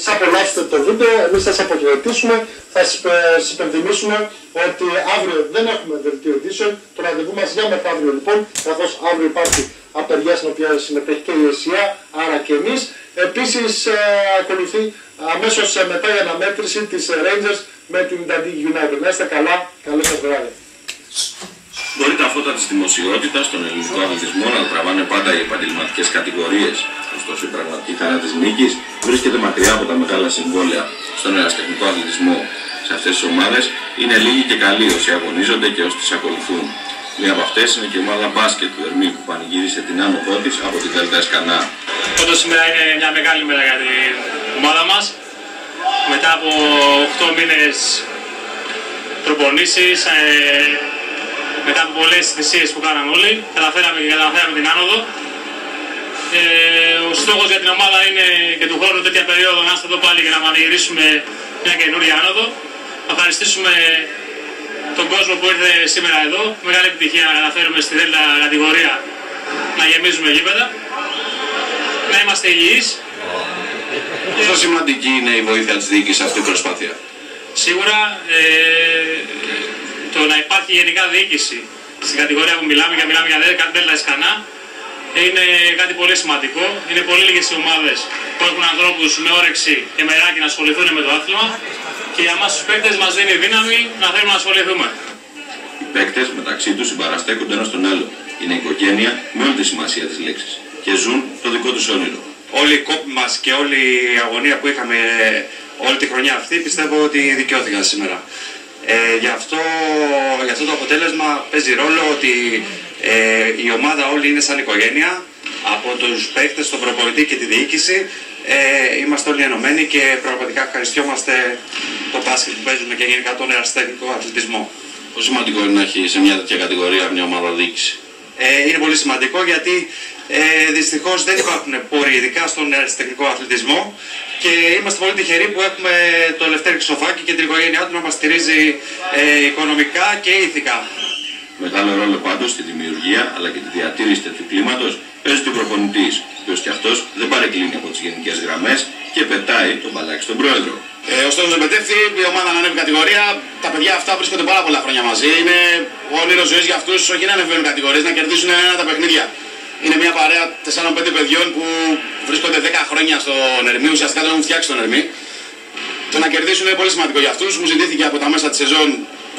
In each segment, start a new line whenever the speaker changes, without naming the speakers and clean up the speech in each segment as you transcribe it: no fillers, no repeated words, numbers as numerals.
σας απολαύσετε το βίντεο, εμείς θα σας αποχαιρετήσουμε, θα σας υπενθυμίσουμε ότι αύριο δεν έχουμε δελτίο ειδήσεων. Το ραντεβού μας για μεθαύριο λοιπόν, καθώς αύριο υπάρχει απεργία στην οποία συμμετέχει και η ΕΣΥΑ, άρα και εμείς. Επίσης ακολουθεί αμέσως μετά η αναμέτρηση της Rangers με την Dundee United. Να είστε καλά, καλό σας βράδυ.
Μπορεί τα φώτα της δημοσιότητας στον ελληνικό αθλητισμό να τραβάνε πάντα οι επαγγελματικές κατηγορίες. Ωστόσο, η πραγματική χαρά της νίκης βρίσκεται μακριά από τα μεγάλα συμβόλαια στον ερασιτεχνικό αθλητισμό. Σε αυτές τις ομάδες είναι λίγοι και καλοί όσοι αγωνίζονται και όσοι τις ακολουθούν. Μία από αυτές είναι και η ομάδα μπάσκετ του Ερμή που πανηγύρισε την άνοδό της από την Δέλτα Εσκανά.
Όντως σήμερα είναι μια μεγάλη μέρα για την ομάδα μας. Μετά από 8 μήνες προπονήσεις, μετά από πολλές θυσίες που κάναμε όλοι, καταφέραμε την άνοδο. Ο στόχος για την ομάδα είναι και του χρόνου τέτοια περίοδο να είμαστε εδώ πάλι και να πανηγυρίσουμε μια καινούργια άνοδο. Να ευχαριστήσουμε τον κόσμο που ήρθε σήμερα εδώ. Μεγάλη επιτυχία να καταφέρουμε στη Δέλτα κατηγορία να γεμίζουμε γήπεδα. Να είμαστε υγιείς.
Πόσο σημαντική είναι η βοήθεια της διοίκησης σε αυτή την προσπάθεια?
Σίγουρα το να υπάρχει γενικά διοίκηση στην κατηγορία που μιλάμε για Δέλτα Εσκανά είναι κάτι πολύ σημαντικό. Είναι πολύ λίγες οι ομάδες που έχουν ανθρώπους με όρεξη και μεράκι να ασχοληθούν με το άθλημα και για εμάς τους παίκτες μας δίνει δύναμη να θέλουμε να ασχοληθούμε.
Οι παίκτες μεταξύ τους συμπαραστέκονται ένας τον άλλο. Είναι οικογένεια με όλη τη σημασία της λέξης και ζουν το δικό τους όνειρο.
Όλοι οι κόποι μας και όλη η αγωνία που είχαμε όλη τη χρονιά αυτή πιστεύω ότι δικαιώθηκαν σήμερα. Γι' αυτό το αποτέλεσμα παίζει ρόλο ότι η ομάδα όλη είναι σαν οικογένεια. Από τους παίκτες, τον προπονητή και τη διοίκηση είμαστε όλοι ενωμένοι και πραγματικά ευχαριστιόμαστε το μπάσκετ που παίζουμε και γενικά τον ερασιτεχνικό αθλητισμό.
Πόσο σημαντικό είναι να έχει σε μια τέτοια κατηγορία μια ομάδα διοίκηση?
Είναι πολύ σημαντικό γιατί δυστυχώς δεν υπάρχουν πόροι ειδικά στον ερασιτεχνικό αθλητισμό και είμαστε πολύ τυχεροί που έχουμε το Λευτέρη Χρυσοφάκη και την οικογένειά του να μας στηρίζει οικονομικά και ηθικά.
Μεγάλο ρόλο πάντως στη δημιουργία αλλά και τη διατήρηση τέτοιου κλίματος παίζει ο προπονητής, ο οποίος και αυτός δεν παρεκκλίνει από τις γενικές γραμμές και πετάει τον μπαλάκι στον πρόεδρο.
Ωστόσο, δεν πετεύχθη, η ομάδα να ανέβει κατηγορία. Τα παιδιά αυτά βρίσκονται πάρα πολλά χρόνια μαζί. Είναι όνειρο ζωής για αυτούς, όχι να ανεβαίνουν κατηγορίες, να κερδίσουν ένα τα παιχνίδια. Είναι μια παρέα 4-5 παιδιών που βρίσκονται 10 χρόνια στον Ερμή, ουσιαστικά δεν έχουν φτιάξει τον Ερμή. Το να κερδίσουν είναι πολύ σημαντικό για αυτούς. Μου ζητήθηκε από τα μέσα της σεζόν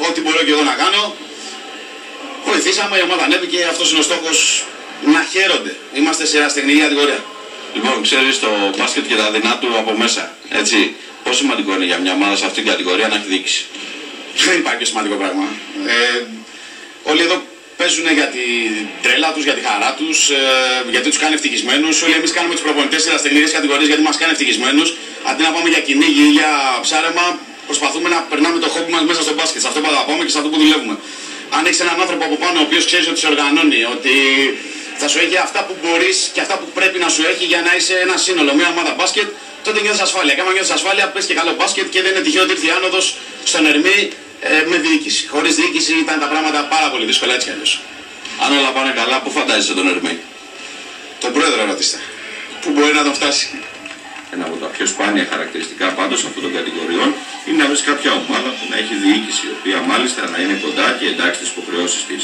ό,τι μπορώ και εγώ να κάνω. Βοηθήσαμε, η ομάδα ανέβηκε, αυτός είναι ο στόχος, να χαίρονται. Είμαστε σε ερασιτεχνική κατηγορία.
Λοιπόν, ξέρεις το μπάσκετ και τα δεινά του από μέσα, έτσι. Πόσο σημαντικό είναι για μια ομάδα σε αυτήν την κατηγορία να έχει διοίκηση?
Δεν υπάρχει πιο σημαντικό πράγμα. Όλοι εδώ παίζουν για την τρέλα τους, για τη χαρά τους, γιατί τους κάνει ευτυχισμένους. Όλοι εμείς κάνουμε τους προπονητές σε ερασιτεχνικές κατηγορίες γιατί μας κάνει ευτυχισμένους. Αντί να πάμε για κυνήγι ή για ψάρεμα, προσπαθούμε να περνάμε το χόμπι μας μέσα στο μπάσκετ. Σε αυτό που αγαπάμε και σε αυτό που δουλεύουμε. Αν έχεις έναν άνθρωπο από πάνω ο οποίος ξέρει ότι σε οργανώνει, ότι θα σου έχει αυτά που μπορείς και αυτά που πρέπει να σου έχει για να είσαι ένα σύνολο, μια ομάδα μπάσκετ, τότε νιώθεις ασφάλεια. Και άμα νιώθεις ασφάλεια, πες και καλό μπάσκετ και δεν είναι τυχαίο ότι ήρθε η άνοδος στον Ερμή με διοίκηση. Χωρίς διοίκηση ήταν τα πράγματα πάρα πολύ δύσκολα έτσι κι αλλιώς.
Αν όλα πάνε καλά, πού φαντάζεσαι τον Ερμή?
Τον πρόεδρο ρωτήστε. Πού μπορεί να τον φτάσει?
Ένα από τα πιο σπάνια χαρακτηριστικά πάντως αυτών των κατηγοριών είναι να βρεις κάποια ομάδα που να έχει διοίκηση, η οποία μάλιστα να είναι κοντά και εντάξει στις υποχρεώσεις της.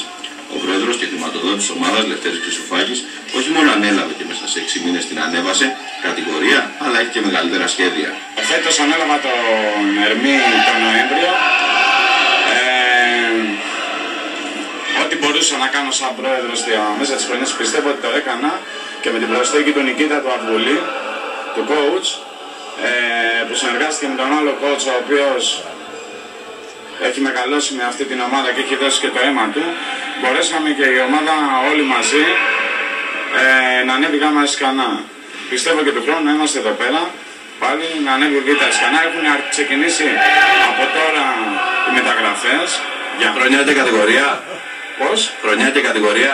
Ο πρόεδρος και χρηματοδότης της ομάδας, Λευτέρης Χρυσοφάκης, όχι μόνο ανέλαβε και μέσα σε 6 μήνες την ανέβασε κατηγορία, αλλά έχει και μεγαλύτερα σχέδια.
Φέτος ανέλαβα τον Ερμή τον Νοέμβριο. Ό,τι μπορούσα να κάνω σαν πρόεδρος μέσα της χρονιάς πιστεύω ότι το έκανα και με την προσθήκη του Νικήτα του Αυγουλή, του coach, που συνεργάστηκε με τον άλλο coach ο οποίος έχει μεγαλώσει με αυτή την ομάδα και έχει δώσει και το αίμα του, μπορέσαμε και η ομάδα όλοι μαζί να ανέβει γάμα Εσκανά. Πιστεύω και του χρόνου να είμαστε εδώ πέρα πάλι να ανέβει β' Εσκανά. Έχουν ξεκινήσει από τώρα οι μεταγραφές.
Για χρονιά και κατηγορία.
Πώς?
Χρονιά και κατηγορία.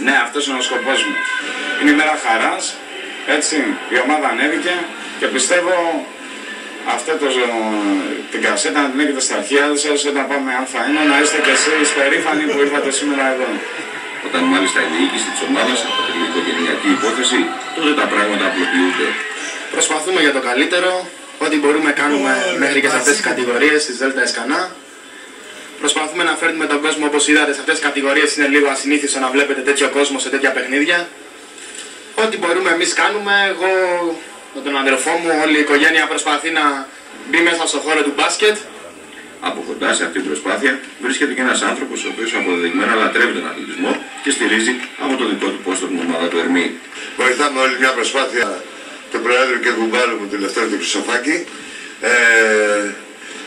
Ναι, αυτός είναι ο σκοπός μου. Είναι η μέρα χαράς, έτσι, η ομάδα ανέβηκε και πιστεύω αυτό την κασέτα να την έχετε στα αρχεία σας όταν πάμε Α1 να είστε και εσείς περήφανοι που ήρθατε σήμερα εδώ.
Όταν μάλιστα η διοίκηση της ομάδας αποτελεί οικογενειακή υπόθεση, τότε τα πράγματα απλοποιούνται.
Προσπαθούμε για το καλύτερο,
Ό,τι μπορούμε κάνουμε μέχρι και σε αυτές τις κατηγορίες, στις Δέλτα Εσκανά. Προσπαθούμε να φέρνουμε τον κόσμο, όπως είδατε, σε αυτές τις κατηγορίες είναι λίγο ασυνήθιστο να βλέπετε τέτοιο κόσμο σε τέτοια παιχνίδια. Ό,τι μπορούμε εμείς κάνουμε, εγώ με τον αδερφό μου, όλη η οικογένεια προσπαθεί να μπει μέσα στον χώρο του μπάσκετ.
Από κοντά σε αυτή την προσπάθεια βρίσκεται και ένας άνθρωπος ο οποίος αποδεδειγμένα λατρεύει τον αθλητισμό και στηρίζει από το δικό του πόστο την ομάδα του Ερμή.
Βοηθάμε όλη μια προσπάθεια του Προέδρου και κουμπάρου μου, του Λευτέρου του Χρυσοφάκη.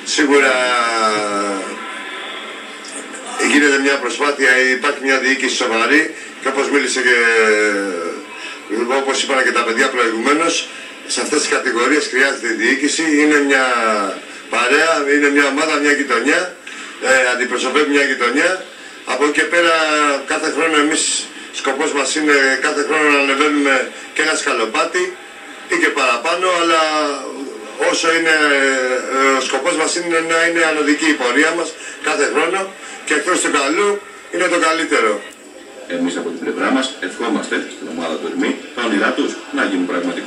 Σίγουρα γίνεται μια προσπάθεια, υπάρχει μια διοίκηση σοβαρή και όπως μίλησε και όπως είπαν και τα παιδιά προηγουμένως, σε αυτές τις κατηγορίες χρειάζεται η διοίκηση, είναι μια παρέα, είναι μια ομάδα, μια γειτονιά, αντιπροσωπεύει μια γειτονιά. Από εκεί και πέρα κάθε χρόνο εμείς σκοπός μας είναι κάθε χρόνο να ανεβαίνουμε και ένα σκαλοπάτι ή και παραπάνω, αλλά όσο είναι ο σκοπός μας είναι να είναι ανωδική η πορεία μας κάθε χρόνο και εκτός του καλού είναι το καλύτερο.
Εμείς από την πλευρά μας ευχόμαστε στην ομάδα του Ερμή τα όνειρά τους να γίνουν πραγματικότητα.